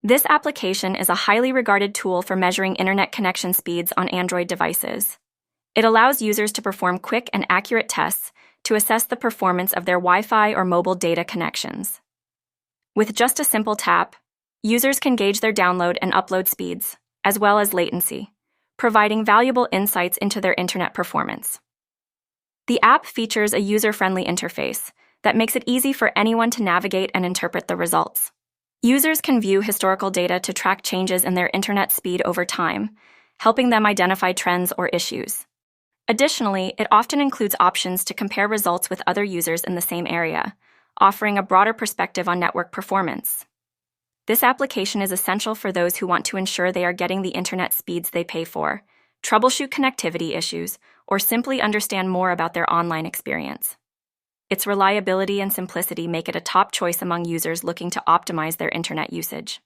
This application is a highly regarded tool for measuring internet connection speeds on Android devices. It allows users to perform quick and accurate tests to assess the performance of their Wi-Fi or mobile data connections. With just a simple tap, users can gauge their download and upload speeds, as well as latency, providing valuable insights into their internet performance. The app features a user-friendly interface that makes it easy for anyone to navigate and interpret the results. Users can view historical data to track changes in their internet speed over time, helping them identify trends or issues. Additionally, it often includes options to compare results with other users in the same area, offering a broader perspective on network performance. This application is essential for those who want to ensure they are getting the internet speeds they pay for, troubleshoot connectivity issues, or simply understand more about their online experience. Its reliability and simplicity make it a top choice among users looking to optimize their internet usage.